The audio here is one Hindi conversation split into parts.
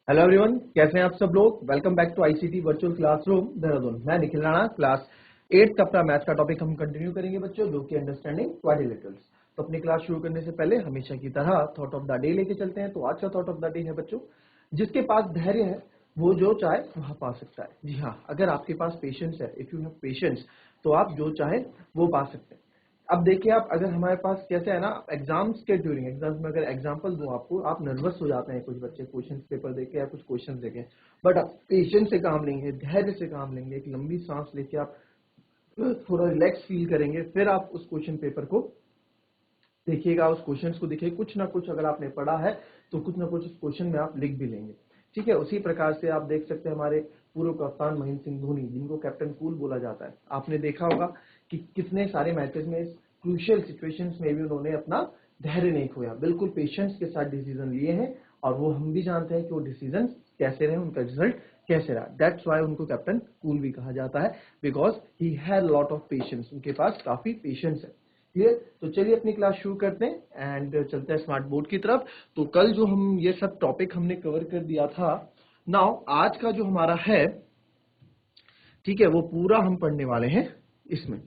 हेलो एवरीवन, कैसे हैं आप सब लोग। Welcome back to ICT virtual classroom Dehradun. मैं निखिल राणा, क्लास 8 का अपना मैथ का टॉपिक हम कंटिन्यू करेंगे बच्चों, जो कि अंडरस्टैंडिंग क्वाड्रिलेटरल्स। तो अपनी क्लास शुरू करने से पहले हमेशा की तरह थॉट ऑफ द डे लेके चलते हैं। तो आज का थॉट ऑफ द डे है बच्चों, जिसके पास धैर्य है वो जो चाहे वह पा सकता है। जी हाँ, अगर आपके पास पेशेंस है, इफ यू हैव पेशेंस, तो आप जो चाहे वो पा सकते हैं। अब देखिए, आप अगर हमारे पास कैसे है ना, एग्जाम्स के ड्यूरिंग एग्जाम्स में अगर एग्जांपल दूं आपको, आप नर्वस हो जाते हैं कुछ बच्चे क्वेश्चन पेपर देके या कुछ क्वेश्चन देके, बट आप पेशेंस से काम लेंगे, धैर्य से काम लेंगे, एक लंबी सांस लेके आप थोड़ा रिलैक्स फील करेंगे, फिर आप उस क्वेश्चन पेपर को देखिएगा, उस क्वेश्चन को देखिए, कुछ ना कुछ अगर आपने पढ़ा है तो कुछ ना कुछ उस क्वेश्चन में आप लिख भी लेंगे। ठीक है, उसी प्रकार से आप देख सकते हैं हमारे पूर्व कप्तान महेंद्र सिंह धोनी, जिनको कैप्टन कूल बोला जाता है। आपने देखा होगा कि कितने सारे मैचेस में क्रूशियल सिचुएशंस में भी उन्होंने अपना धैर्य नहीं खोया, बिल्कुल पेशेंस के साथ डिसीजन लिए हैं। और वो हम भी जानते हैं कि वो डिसीजन कैसे रहे, उनका रिजल्ट कैसे रहा। दैट्स वाई उनको कैप्टन कूल भी कहा जाता है, because he had lot of patience, उनके पास काफी पेशेंस है। क्लियर। तो चलिए अपनी क्लास शुरू करते हैं एंड चलते हैं स्मार्ट बोर्ड की तरफ। तो कल जो हम ये सब टॉपिक हमने कवर कर दिया था, नाउ आज का जो हमारा है, ठीक है, वो पूरा हम पढ़ने वाले हैं इसमें।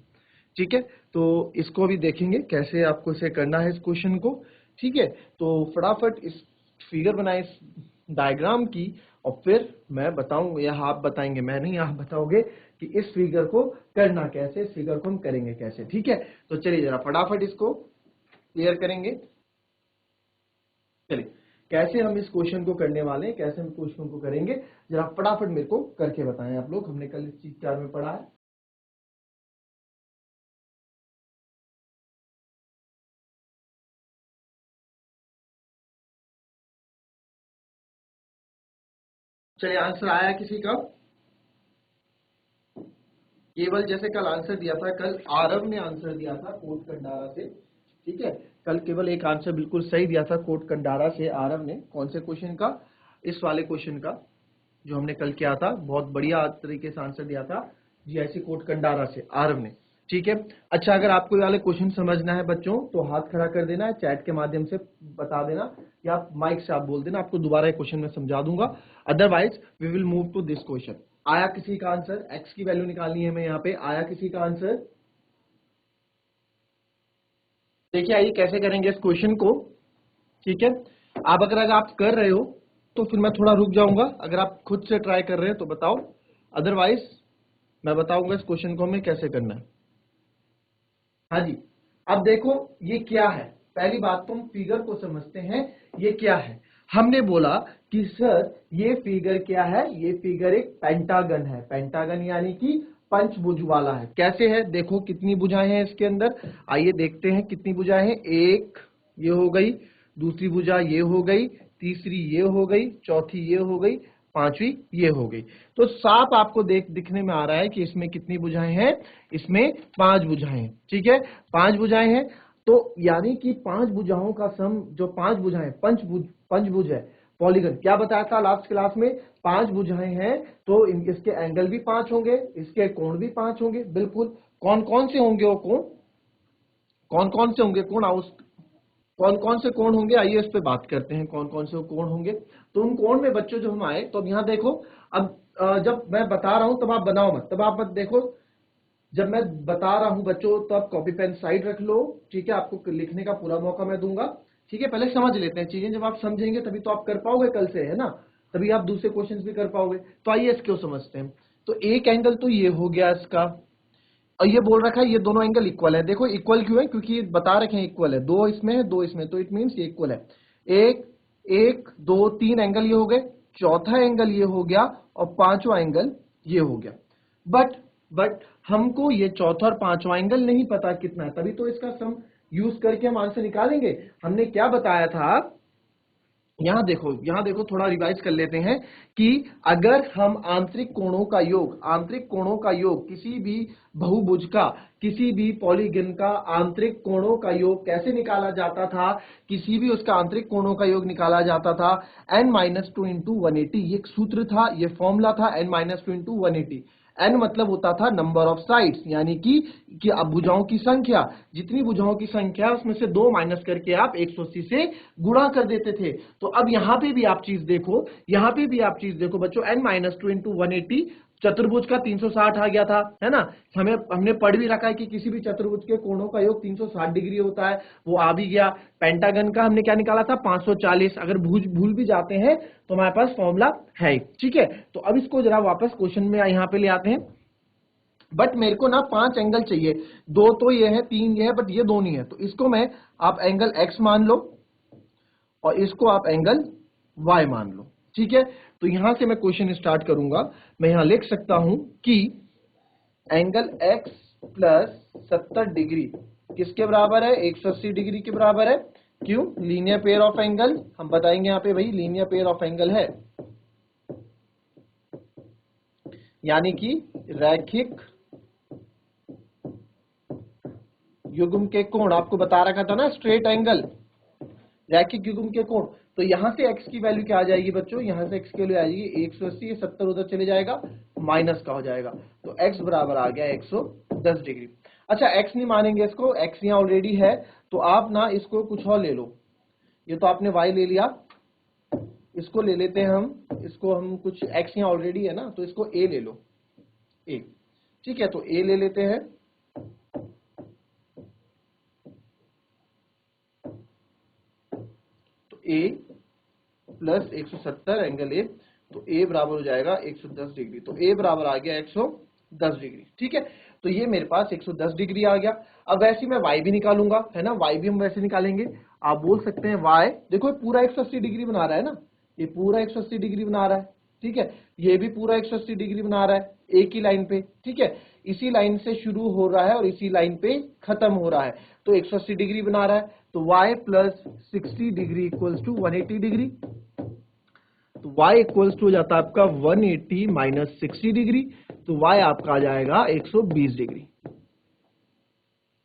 ठीक है, तो इसको भी देखेंगे कैसे आपको इसे करना है इस क्वेश्चन को। ठीक है, तो फटाफट इस फिगर बनाए इस डायग्राम की, और फिर मैं बताऊंगा या आप बताएंगे, मैं नहीं आप बताओगे कि इस फिगर को करना कैसे, इस फिगर को हम करेंगे कैसे। ठीक है, तो चलिए जरा फटाफट इसको क्लियर करेंगे। चलिए, कैसे हम इस क्वेश्चन को करने वाले हैं, कैसे हम क्वेश्चन को करेंगे, जरा फटाफट मेरे को करके बताएं आप लोग। हमने कल इस चीज के बारे में पढ़ा है। चलिए, आंसर आया किसी का? केवल जैसे कल आंसर दिया था, कल आरव ने आंसर दिया था कोट कंडारा से। ठीक है, कल केवल एक आंसर बिल्कुल सही दिया था कोट कंडारा से आरव ने। कौन से क्वेश्चन का? इस वाले क्वेश्चन का जो हमने कल किया था, बहुत बढ़िया तरीके से आंसर दिया था जीआईसी कोट कंडारा से आरव ने। ठीक है, अच्छा, अगर आपको ये वाले क्वेश्चन समझना है बच्चों, तो हाथ खड़ा कर देना है, चैट के माध्यम से बता देना, या आप माइक से आप बोल देना, आपको दोबारा ये क्वेश्चन में समझा दूंगा। Otherwise we will move to this question. आया किसी का आंसर? एक्स की वैल्यू निकालनी है हमें यहाँ पे। आया किसी का आंसर? देखिए, आइए कैसे करेंगे इस क्वेश्चन को। ठीक है, आप अगर आप कर रहे हो तो फिर मैं थोड़ा रुक जाऊंगा, अगर आप खुद से ट्राई कर रहे हो तो बताओ, अदरवाइज मैं बताऊंगा इस क्वेश्चन को हमें कैसे करना है। हाँ जी, अब देखो ये क्या है। पहली बात तो हम फिगर को समझते हैं, ये क्या है। हमने बोला कि सर ये फिगर क्या है, ये फिगर एक पेंटागन है। पेंटागन यानी कि पंचभुज वाला है। कैसे है, देखो कितनी भुजाएं हैं इसके अंदर। आइए देखते हैं कितनी भुजाएं हैं। एक ये हो गई, दूसरी भुजा ये हो गई, तीसरी ये हो गई, चौथी ये हो गई, पांचवी ये हो गई। तो साफ आपको दिखने में आ रहा है कि इसमें कितनी भुजाएं हैं, इसमें 5 भुजाएं हैं। ठीक है, 5 भुजाएं हैं, तो यानी कि 5 भुजाओं का सम, जो 5 भुजाएं, पंचभुज है। पॉलीगन क्या बताया था लास्ट क्लास में? 5 भुजाएं हैं तो इसके एंगल भी 5 होंगे, इसके कोण भी 5 होंगे। बिल्कुल, कौन कौन से होंगे वो कोण? कौन कौन से होंगे कोण? कौन कौन से कोण होंगे, आइए इस पे बात करते हैं, कौन कौन से कोण होंगे। तो उन कोण में बच्चों जो हम आए, तो अब यहाँ देखो, अब जब मैं बता रहा हूं तब आप बनाओ मत, तब आप मत देखो। जब मैं बता रहा हूं बच्चों, तो आप कॉपी पेन साइड रख लो। ठीक है, आपको लिखने का पूरा मौका मैं दूंगा। ठीक है, पहले समझ लेते हैं चीजें, जब आप समझेंगे तभी तो आप कर पाओगे कल से, है ना, तभी आप दूसरे क्वेश्चंस भी कर पाओगे। तो आइए इसको समझते हैं। तो एक एंगल तो ये हो गया इसका, और ये बोल रखा है ये दोनों एंगल इक्वल है। देखो इक्वल क्यों है, क्योंकि ये बता रखे हैं इक्वल है, दो इसमें है दो इसमें, तो इट मींस ये इक्वल है। एक एक दो तीन एंगल ये हो गए, चौथा एंगल ये हो गया, और पांचवा एंगल ये हो गया। बट बट हमको ये चौथा और पांचवा एंगल नहीं पता कितना है, तभी तो इसका सम यूज करके हम आंसर निकालेंगे। हमने क्या बताया था, यहां देखो थोड़ा रिवाइज कर लेते हैं कि अगर हम आंतरिक कोणों का योग किसी भी बहुभुज का, किसी भी पॉलीगन का आंतरिक कोणों का योग कैसे निकाला जाता था, किसी भी उसका आंतरिक कोणों का योग निकाला जाता था n-2 इंटू 180। ये एक सूत्र था, ये फॉर्मूला था n-2 इंटू 180। n मतलब होता था नंबर ऑफ साइड्स, यानी कि अब भुजाओं की संख्या, जितनी भुजाओं की संख्या है उसमें से 2 माइनस करके आप 180 से गुणा कर देते थे। तो अब यहां पे भी आप चीज देखो, यहां पे भी आप चीज देखो बच्चों, n माइनस टू इंटू 180, चतुर्भुज का 360 आ गया था, है ना। हमने पढ़ भी रखा है कि किसी भी चतुर्भुज के कोणों का योग 360 डिग्री होता है, वो आ भी गया। पेंटागन का हमने क्या निकाला था, 540। अगर भूल भी जाते हैं तो हमारे पास फॉर्मूला है, ठीक है। तो अब इसको जरा वापस क्वेश्चन में यहां पे ले आते हैं। बट मेरे को ना 5 एंगल चाहिए, 2 तो ये है, 3 ये है, बट ये 2 नहीं है। तो इसको मैं, आप एंगल x मान लो और इसको आप एंगल y मान लो, ठीक है। तो यहां से मैं क्वेश्चन स्टार्ट करूंगा। मैं यहां लिख सकता हूं कि एंगल x प्लस 70 डिग्री किसके बराबर है, 180 डिग्री के बराबर है। क्यों, लीनियर पेयर ऑफ एंगल, हम बताएंगे यहां पे भाई लीनियर पेयर ऑफ एंगल है, यानी कि रैखिक युग्म के कोण। आपको बता रखा था ना, स्ट्रेट एंगल, रैखिक युग्म के कोण। तो यहां से x की वैल्यू क्या आ जाएगी बच्चों, यहां से x की वैल्यू आ जाएगी 180, ये 70 उधर चले जाएगा, माइनस का हो जाएगा। तो x बराबर आ गया 110 डिग्री। अच्छा, x नहीं मानेंगे इसको, x यहाँ ऑलरेडी है, तो आप ना इसको कुछ और ले लो। ये तो आपने y ले लिया, इसको ले लेते हैं हम, इसको हम कुछ, x यहाँ ऑलरेडी है ना, तो इसको a ले लो, a, ठीक है। तो a ले लेते हैं, तो a प्लस 170 एंगल ए, तो a बराबर हो जाएगा 110 डिग्री। तो a बराबर आ गया 110 डिग्री, ठीक है। तो ये मेरे पास 110 डिग्री आ गया। अब वैसे मैं y भी निकालूंगा, है ना, y भी हम वैसे निकालेंगे। आप बोल सकते हैं y, देखो ये पूरा 180 डिग्री बना रहा है ना, ये पूरा 180 डिग्री बना रहा है, ठीक है। ये भी पूरा 180 डिग्री बना रहा है एक ही लाइन पे, ठीक है। इसी लाइन से शुरू हो रहा है और इसी लाइन पे खत्म हो रहा है, तो 180 डिग्री बना रहा है। तो y plus 60 degree equals to 180 degree. तो y इक्वल्स टू हो जाता है आपका 180 माइनस 60 डिग्री, तो y आपका आ जाएगा 120 डिग्री।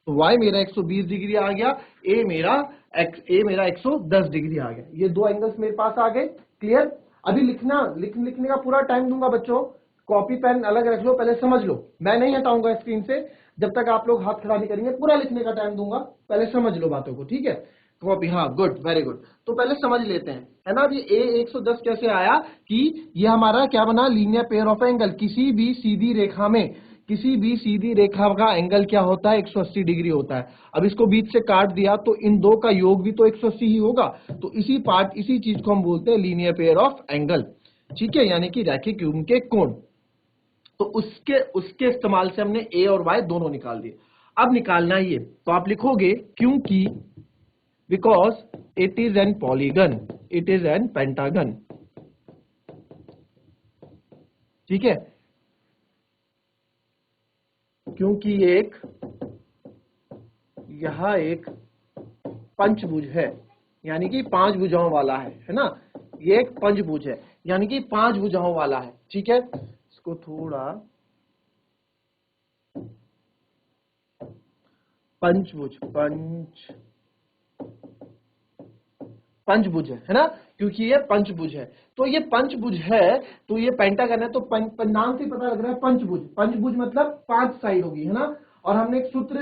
तो y मेरा 120 डिग्री आ गया, a मेरा 110 डिग्री आ गया। ये दो एंगल्स मेरे पास आ गए, क्लियर। अभी लिखने का पूरा टाइम दूंगा बच्चों, कॉपी पेन अलग रख लो, पहले समझ लो, मैं नहीं हटाऊंगा स्क्रीन से जब तक आप लोग हाथ खड़ा नहीं करेंगे। पूरा लिखने का टाइम दूंगा, पहले समझ लो बातों को, ठीक है। कॉपी, हाँ, गुड, वेरी गुड। तो पहले समझ लेते हैं, है ना। अब ये a 110 कैसे आया, कि ये हमारा क्या बना, लीनियर पेयर ऑफ एंगल। किसी भी सीधी रेखा का एंगल क्या होता है, 180 डिग्री होता है। अब इसको बीच से काट दिया तो इन दो का योग भी तो 180 ही होगा। तो इसी चीज को हम बोलते हैं लीनियर पेयर ऑफ एंगल, ठीक है, यानी कि रैखिक युग्म के कोण। तो उसके इस्तेमाल से हमने a और y दोनों निकाल दिए। अब निकालना ये, तो आप लिखोगे क्योंकि, because it is an polygon, it is an pentagon, ठीक है, क्योंकि यह एक पंचभुज है, यानी कि 5 भुजाओं वाला है ना। ये एक पंचभुज है, यानी कि 5 भुजाओं वाला है, ठीक है। इसको थोड़ा, पंचभुज है ना, क्योंकि ये पंचभुज है। तो ये पंचभुज है, तो ये पेंटागन है, तो नाम से पता लग रहा है पंचभुज। पंचभुज मतलब 5 साइड होगी, है ना। और हमने एक सूत्र,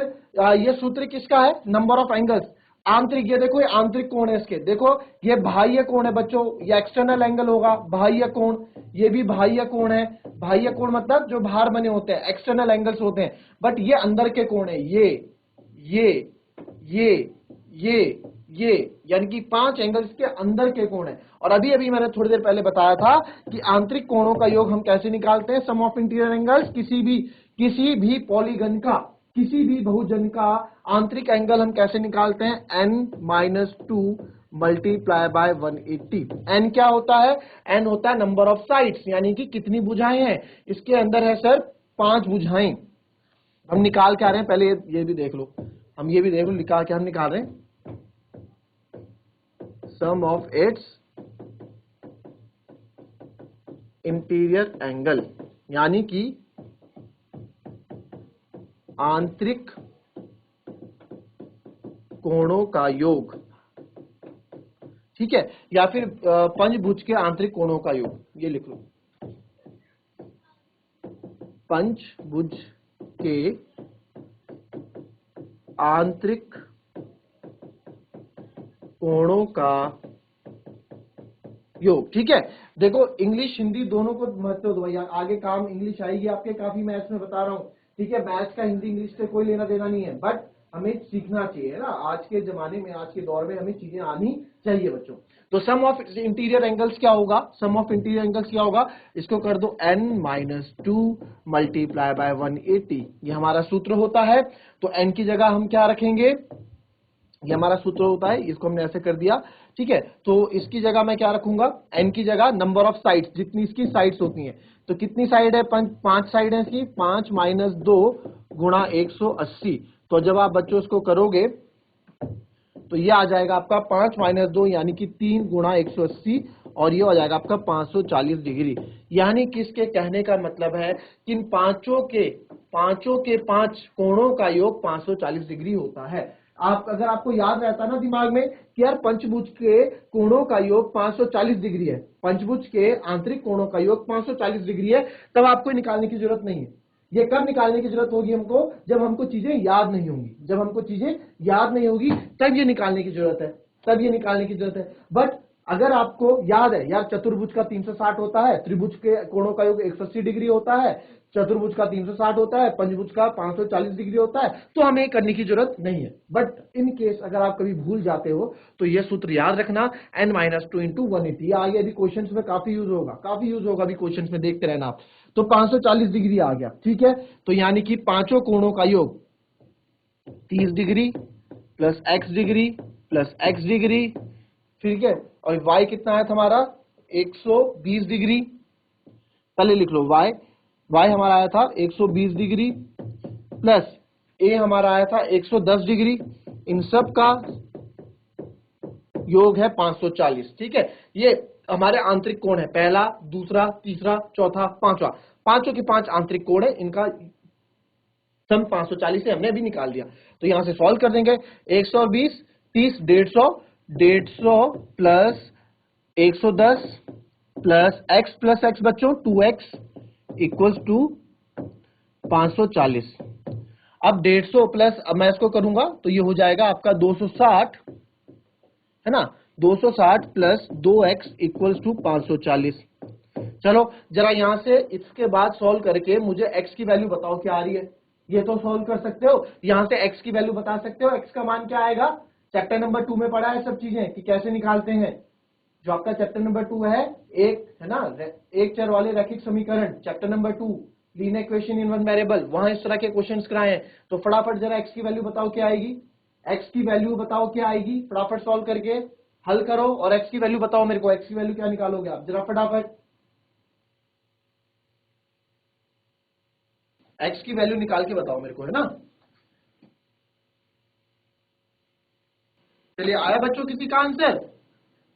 ये सूत्र किसका है, नंबर ऑफ एंगल्स, आंतरिक। ये देखो, ये आंतरिक कोण है इसके, देखो ये बाह्य कोण है बच्चों, ये एक्सटर्नल एंगल होगा, बाह्य कोण। ये भी बाह्य कोण है, बाह्य कोण मतलब जो बाहर बने होते हैं, एक्सटर्नल एंगल्स होते हैं। बट ये अंदर के कोण है, ये ये ये ये, यानी कि 5 एंगल्स के अंदर के कोण है। और अभी अभी मैंने थोड़ी देर पहले बताया था कि आंतरिक कोणों का योग हम कैसे निकालते हैं, सम ऑफ इंटीरियर एंगल्स। किसी भी पॉलीगन का, किसी भी बहुजन का आंतरिक एंगल हम कैसे निकालते हैं, n-2 मल्टीप्लाई बाय 180। n क्या होता है, n होता है नंबर ऑफ साइड्स, यानी कि कितनी भुजाएं हैं इसके अंदर, है सर 5 भुजाएं। हम निकाल के आ रहे हैं, पहले ये भी देख लो, हम ये भी देख लो, निकाल के हम निकाल रहे हैं सम ऑफ इट्स इंटीरियर एंगल, यानी कि आंतरिक कोणों का योग, ठीक है, या फिर पंचभुज के आंतरिक कोणों का योग, ये लिख लो, पंचभुज के आंतरिक कोणों का योग। ठीक है, देखो इंग्लिश हिंदी दोनों को महत्व दो भैया, आगे काम इंग्लिश आएगी आपके काफी, मैथ्स में बता रहा हूं। ठीक है, मैथ्स का हिंदी इंग्लिश से कोई लेना देना नहीं है, बट हमें सीखना चाहिए ना, आज के जमाने में आज के दौर में हमें चीजें आनी चाहिए बच्चों। तो सम ऑफ इंटीरियर एंगल्स क्या होगा, सम ऑफ इंटीरियर एंगल्स क्या होगा, इसको कर दो n-2 मल्टीप्लाई बाय 180, ये हमारा सूत्र होता है। तो n की जगह हम क्या रखेंगे, ये हमारा सूत्र होता है, इसको हमने ऐसे कर दिया। ठीक है, तो इसकी जगह मैं क्या रखूंगा, n की जगह नंबर ऑफ साइड्स, जितनी इसकी साइड्स होती हैं। तो कितनी साइड है, 5 साइड है इसकी, 5 - 2 गुणा 180। तो जब आप बच्चों इसको करोगे तो ये आ जाएगा आपका 5 - 2 यानी कि 3 गुणा 180, और ये हो जाएगा आपका 540 डिग्री। यानी कि इसके कहने का मतलब है कि इन पांचों के 5 कोणों का योग 540 डिग्री होता है। आप अगर आपको याद रहता ना दिमाग में कि यार पंचभुज के कोणों का योग 540 डिग्री है, पंचभुज के आंतरिक कोणों का योग 540 डिग्री है, तब आपको निकालने की जरूरत नहीं है। ये कब निकालने की जरूरत होगी हमको, जब हमको चीजें याद नहीं होंगी, जब हमको चीजें याद नहीं होगी तब ये निकालने की जरूरत है, तब ये निकालने की जरूरत है। बट अगर आपको याद है यार चतुर्भुज का 360 होता है, त्रिभुज के कोणों का योग 180 डिग्री होता है, चतुर्भुज का 360 होता है, पंचभुज का 540 डिग्री होता है, तो हमें करने की जरूरत नहीं है। बट इन केस अगर आप कभी भूल जाते हो तो यह सूत्र याद रखना, n-2 इंटू 180। आगे अभी क्वेश्चन में काफी यूज होगा, काफी यूज होगा अभी क्वेश्चन में, देखते रहना आप। तो 540 डिग्री आ गया। ठीक है, तो यानी कि पांचों कोणों का योग 30 degree plus x degree plus x degree, ठीक है, और y कितना है हमारा 120 डिग्री। पहले लिख लो y हमारा आया था 120 डिग्री प्लस a हमारा आया था 110 डिग्री, इन सब का योग है 540। ठीक है, ये हमारे आंतरिक कोण है, पहला, दूसरा, तीसरा, चौथा, पांचवा, पांचों के 5 आंतरिक कोण है, इनका सम 540 से हमने अभी निकाल दिया। तो यहां से सॉल्व कर देंगे, 120 30 150 प्लस 110 प्लस x बच्चों 2x इक्वल्स टू 540। अब 150 प्लस, अब मैं इसको करूंगा तो ये हो जाएगा आपका 260, है ना, 260 प्लस 2x इक्वल्स टू 540। चलो जरा यहां से इसके बाद सॉल्व करके मुझे x की वैल्यू बताओ क्या आ रही है। ये तो सॉल्व कर सकते हो, यहां से x की वैल्यू बता सकते हो, x का मान क्या आएगा, चैप्टर नंबर 2 में पढ़ा है सब चीजें कि कैसे निकालते हैं। जो आपका चैप्टर नंबर 2 है, एक है ना, एक चर वाले रैखिक समीकरण, chapter number 2 linear equation in one variable, वहां इस तरह के क्वेश्चंस कराए हैं। तो फटाफट जरा x की वैल्यू बताओ क्या आएगी, x की वैल्यू बताओ क्या आएगी, फटाफट सॉल्व करके हल करो और x की वैल्यू बताओ मेरे को, x की वैल्यू क्या निकालोगे आप, जरा फटाफट x की वैल्यू निकाल के बताओ मेरे को, है ना। चलिए आया बच्चों किसी का आंसर,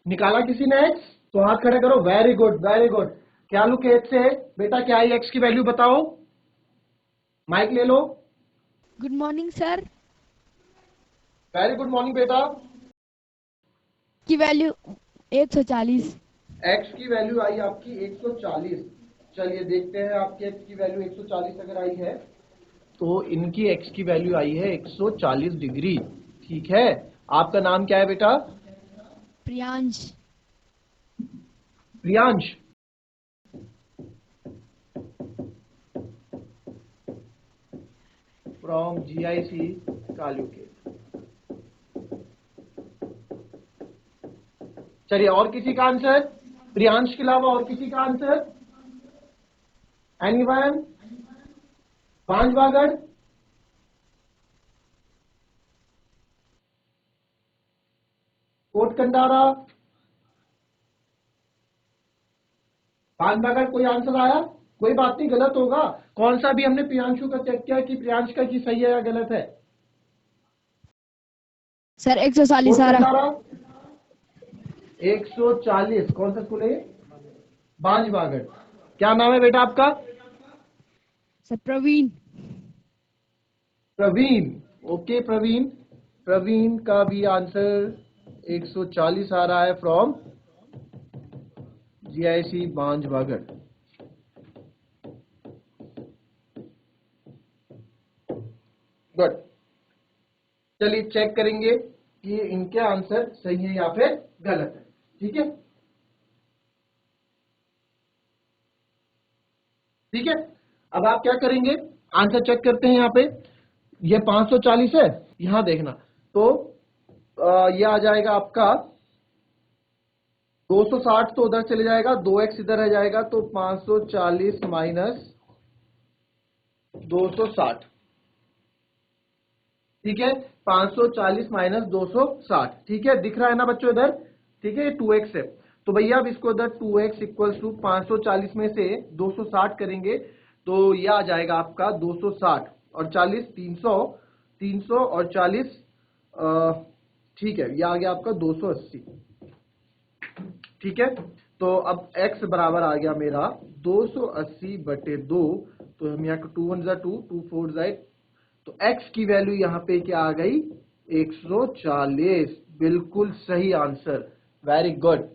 निकाला किसी ने x, तो हाथ खड़े करो, वेरी गुड वेरी गुड। क्या लू केत से बेटा, क्या आई x की वैल्यू बताओ, माइक ले लो। Good morning sir. Very good morning बेटा। की वैल्यू 140। x की वैल्यू आई आपकी 140। चलिए देखते हैं आपकी x की वैल्यू 140 अगर आई है तो इनकी x की वैल्यू आई है 140 डिग्री। ठीक है, आपका नाम क्या है बेटा, प्रियांश। प्रियांश। फ्रॉम GIC कालूके। चलिए और किसी का आंसर, प्रियांश के अलावा और किसी का आंसर, एनीवन, बांजवागढ़, कोटकंडारा, बांजवागढ़, कोई आंसर आया, कोई बात नहीं, गलत होगा, कौन सा भी हमने प्रियांशु का चेक किया कि प्रियांश का की सही है या गलत है। सर 140 आ रहा। कोटकंडारा 140, कौन सा स्कूल है ये, बांजवागढ़। क्या नाम है बेटा आपका, सर प्रवीण। प्रवीण। ओके प्रवीण, प्रवीण का भी आंसर 140 आ रहा है फ्रॉम GIC बांजवागढ़। गुड। चलिए चेक करेंगे कि इनके आंसर सही है या फिर गलत है। ठीक है, ठीक है। अब आप क्या करेंगे, आंसर चेक करते हैं। यहाँ पे ये 540 है, यहां देखना तो ये आ जाएगा आपका 260, तो उधर चले जाएगा, 2x इधर रह जाएगा, तो 540 माइनस 260। ठीक है, 540 माइनस 260। ठीक है, दिख रहा है ना बच्चों इधर? ठीक है, ये 2x है, तो भैया अब इसको इधर 2x इक्वल्स टू 540 में से 260 करेंगे तो यह आ जाएगा आपका 260 और 40 300, 300 और 40 ठीक है, यह आ गया आपका 280। ठीक है, तो अब x बराबर आ गया मेरा 280 बटे 2, तो हम यहाँ 2 1 2, 2 4 जाए, तो x की वैल्यू यहाँ पे क्या आ गई, 140। बिल्कुल सही answer, very good,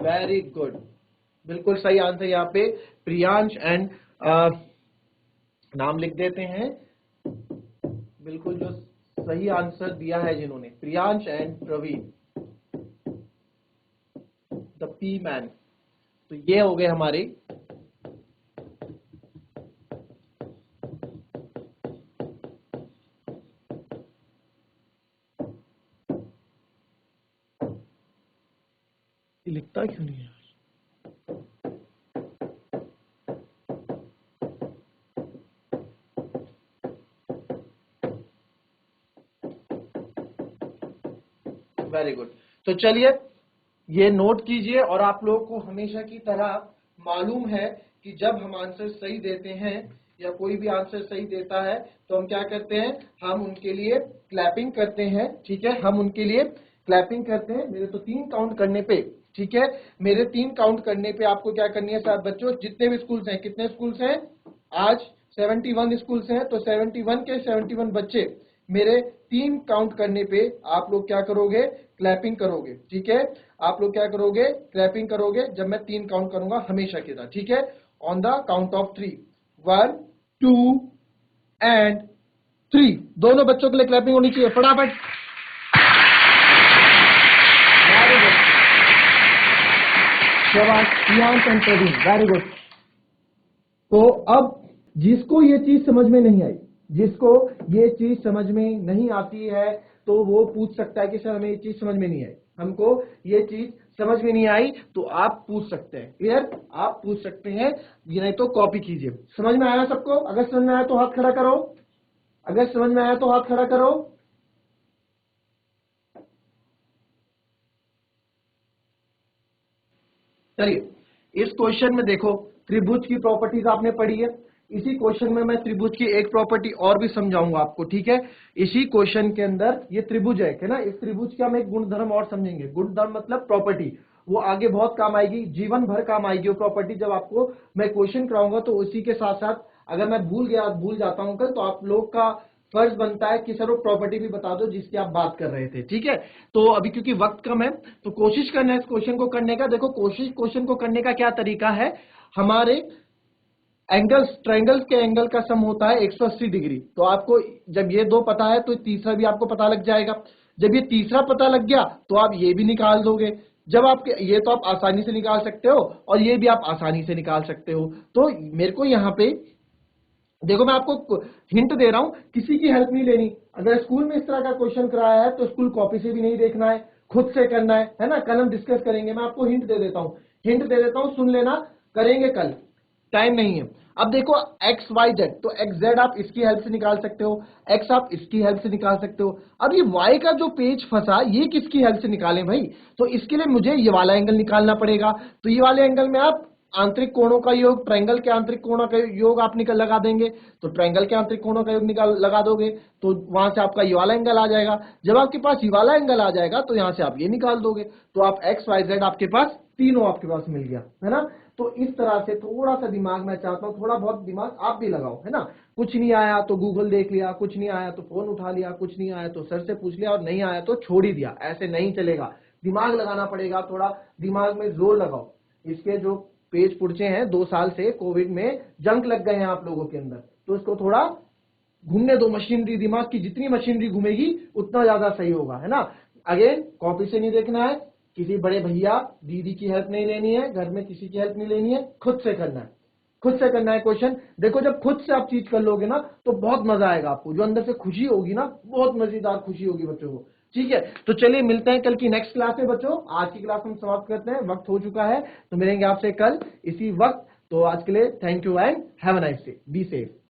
very good, बिल्कुल सही आंसर यहाँ पे प्रियांश एंड नाम लिख देते हैं। बिल्कुल जो सही आंसर दिया है जिन्होंने, Priyansh and Praveen, the P man. तो ये हो गए हमारे लिखता क्यों नहीं है? Very good. तो चलिए ये नोट कीजिए, और आप लोगों को हमेशा की तरह मालूम है कि जब हम आंसर सही देते हैं या कोई भी आंसर सही देता है तो हम क्या करते हैं, हम उनके लिए क्लैपिंग करते हैं। ठीक है, हम उनके लिए क्लैपिंग करते हैं। मेरे तो 3 काउंट करने पे, ठीक है, मेरे 3 काउंट करने पे आपको क्या करनी है साथ बच्चों, जितने भी स्कूल्स हैं, कितने स्कूल्स हैं आज, 71 स्कूल्स हैं, तो 71 के 71 बच्चे मेरे 3 काउंट करने पे आप लोग क्या करोगे, क्लैपिंग करोगे। ठीक है, आप लोग क्या करोगे, क्लैपिंग करोगे जब मैं 3 काउंट करूंगा हमेशा की तरह। ठीक है, on the count of 3, 1 2 and 3, दोनों बच्चों के लिए क्लैपिंग होनी चाहिए फटाफट। Very good. तो अब जिसको ये चीज समझ में नहीं आई, जिसको ये चीज समझ में नहीं आती है, तो वो पूछ सकता है कि सर हमें ये चीज समझ में नहीं आई, हमको ये चीज समझ में नहीं आई, तो आप पूछ सकते हैं। क्लियर, आप पूछ सकते हैं, ये नहीं तो कॉपी कीजिए। समझ में आया सबको? अगर समझ में आया तो हाथ खड़ा करो, अगर समझ में आया तो हाथ खड़ा करो। चलिए इस क्वेश्चन में देखो, त्रिभुज की प्रॉपर्टीज आपने पढ़ी है, इसी क्वेश्चन में मैं त्रिभुज की एक प्रॉपर्टी और भी समझाऊंगा आपको। ठीक है, इसी क्वेश्चन के अंदर ये त्रिभुज है ना, इस त्रिभुज का हम एक गुणधर्म और समझेंगे। गुणधर्म मतलब प्रॉपर्टी, वो आगे बहुत काम आएगी, जीवन भर काम आएगी वो प्रॉपर्टी। जब आपको मैं क्वेश्चन कराऊंगा तो उसी के साथ साथ अगर मैं भूल जाता हूं कल, तो आप लोग का फर्ज बनता है कि सर वो प्रॉपर्टी भी बता दो जिसकी आप बात कर रहे थे। ठीक है, तो अभी क्योंकि वक्त कम है तो कोशिश करना है इस क्वेश्चन को करने का। देखो क्वेश्चन को करने का क्या तरीका है, हमारे एंगल्स, ट्रायंगल्स के एंगल का सम होता है 180 डिग्री। तो आपको जब ये 2 पता है तो तीसरा भी आपको पता लग जाएगा। जब ये तीसरा पता लग गया तो आप ये भी निकाल दोगे। जब आपके ये तो आप आसानी से निकाल सकते हो और ये भी आप आसानी से निकाल सकते हो। तो मेरे को यहाँ पे देखो, मैं आपको हिंट दे रहा हूं, किसी की हेल्प नहीं लेनी। अगर स्कूल में इस तरह का क्वेश्चन कराया है तो स्कूल कॉपी से भी नहीं देखना है, खुद से करना है ना। कल हम डिस्कस करेंगे, मैं आपको हिंट दे देता हूं, हिंट दे देता हूं, सुन लेना, करेंगे कल, टाइम नहीं है। अब देखो एक्स वाई जेड, तो एक्स जेड आप इसकी हेल्प से निकाल सकते हो, एक्स आप इसकी हेल्प से निकाल सकते हो। अब ये वाई का जो पेज फंसा, ये किसकी हेल्प से निकालें भाई? तो इसके लिए मुझे ये वाला एंगल निकालना पड़ेगा। तो ये वाले एंगल में आप आंतरिक कोणों का योग, ट्रायंगल के आंतरिक कोणों का योग आप निकल लगा देंगे, तो ट्रायंगल के आंतरिक कोणों का योग निकाल लगा दोगे तो वहां से आपका ये वाला एंगल आ जाएगा। जब आपके पास ये वाला एंगल आ जाएगा तो यहां से आप ये निकाल दोगे, तो आप एक्स वाई जेड आपके पास तीनों आपके पास मिल गया, है ना। तो इस तरह से थोड़ा सा दिमाग, मैं चाहता हूं थोड़ा बहुत दिमाग आप भी लगाओ, है ना। कुछ नहीं आया तो गूगल देख लिया, कुछ नहीं आया तो फोन उठा लिया, कुछ नहीं आया तो सर से पूछ लिया, और नहीं आया तो छोड़ ही दिया। ऐसे नहीं चलेगा, दिमाग लगाना पड़ेगा, थोड़ा दिमाग में जोर लगाओ। इसके जो पेज पुड़चे हैं 2 साल से कोविड में, जंक लग गए हैं आप लोगों के अंदर, तो इसको थोड़ा घूमने दो मशीनरी, दिमाग की जितनी मशीनरी घूमेगी उतना ज्यादा सही होगा, है ना। अगेन कॉपी से नहीं देखना है, किसी बड़े भैया दीदी की हेल्प नहीं लेनी है, घर में किसी की हेल्प नहीं लेनी है, खुद से करना है, खुद से करना है क्वेश्चन। देखो जब खुद से आप चीज कर लोगे ना तो बहुत मजा आएगा आपको, जो अंदर से खुशी होगी ना, बहुत मजेदार खुशी होगी बच्चों को। ठीक है, तो चलिए मिलते हैं कल की नेक्स्ट क्लास में बच्चों। आज की क्लास हम समाप्त करते हैं, वक्त हो चुका है, तो मिलेंगे आपसे कल इसी वक्त। तो आज के लिए thank you and have a nice day, be safe.